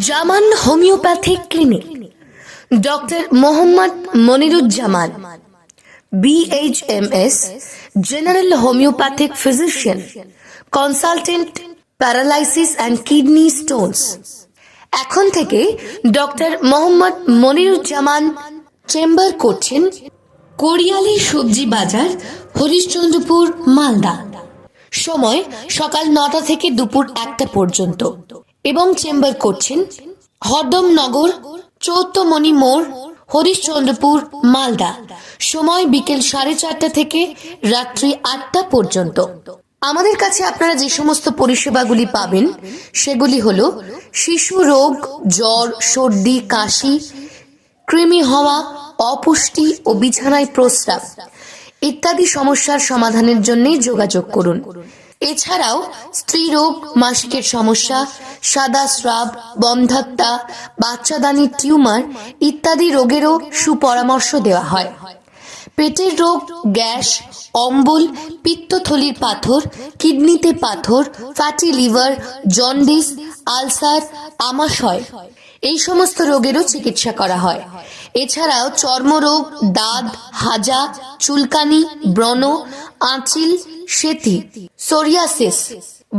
Zaman homeopathic clinic, doctor Mohammad Moniruzzaman, BHMS, general homeopathic physician, consultant, paralysis and kidney Stones. এখন থেকে doctor Mohammad Moniruzzaman chamber করছেন কোরিয়ালি সবজি বাজার, হরিশ্চন্দ্রপুর, মালদা। সময় সকাল 9টা থেকে দুপুর 1টা পর্যন্ত এবং চেম্বার করছেন হরদমনগর, চৌদ্দমণি মোড়, হরিশ্চন্দ্রপুর, মালদা। সময় বিকেল 4:30 থেকে রাত্রি 8টা পর্যন্ত। আমাদের কাছে আপনারা যে সমস্ত পরিষেবাগুলি পাবেন সেগুলি হলো শিশু রোগ, জ্বর, সর্দি, কাশি, কৃমি হওয়া, অপুষ্টি ও বিছানায় প্রস্রাব ইত্যাদি সমস্যার সমাধানের জন্য যোগাযোগ করুন। এছাড়াও স্ত্রী রোগ, মাসিকের সমস্যা, সাদা স্রাব, বন্ধ্যাত্বা, বাচ্চাদানির টিউমার ইত্যাদি রোগেরও সুপরামর্শ দেওয়া হয়। পেটের রোগ, গ্যাস, অম্বল, পিত্তথলির পাথর, কিডনিতে পাথর, ফ্যাটি লিভার, জন্ডিস, আলসার, আমাশয় এই সমস্ত রোগেরও চিকিৎসা করা হয়। এছাড়াও চর্মরোগ, দাঁত, হাজা, চুলকানি, ব্রণ, আঁচিল, সেতি, সোরিয়াসিস,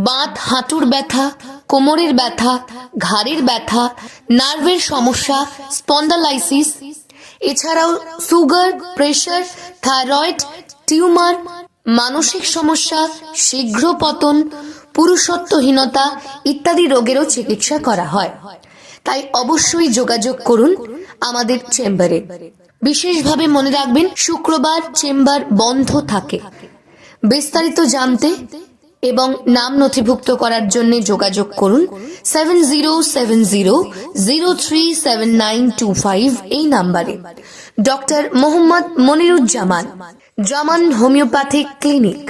বাত, হাঁটুর ব্যথা, কোমরের ব্যথা, ঘাড়ের ব্যথা, নার্ভের সমস্যা, স্পন্ডালাইসিস, এছাড়াও সুগার, প্রেশার, থাইরয়েড, টিউমার, মানসিক সমস্যা, শীঘ্র পতন, পুরুষত্বহীনতা ইত্যাদি রোগেরও চিকিৎসা করা হয়। তাই অবশ্যই যোগাযোগ করুন আমাদের চেম্বারে। বিশেষভাবে মনে রাখবেন, শুক্রবার চেম্বার বন্ধ থাকে। বিস্তারিত জানতে এবং নাম নথিভুক্ত করার জন্য যোগাযোগ করুন 7070037925 এই নাম্বারে। ডক্টর মোহাম্মদ মনিরুজ্জামান, জামান হোমিওপ্যাথিক ক্লিনিক।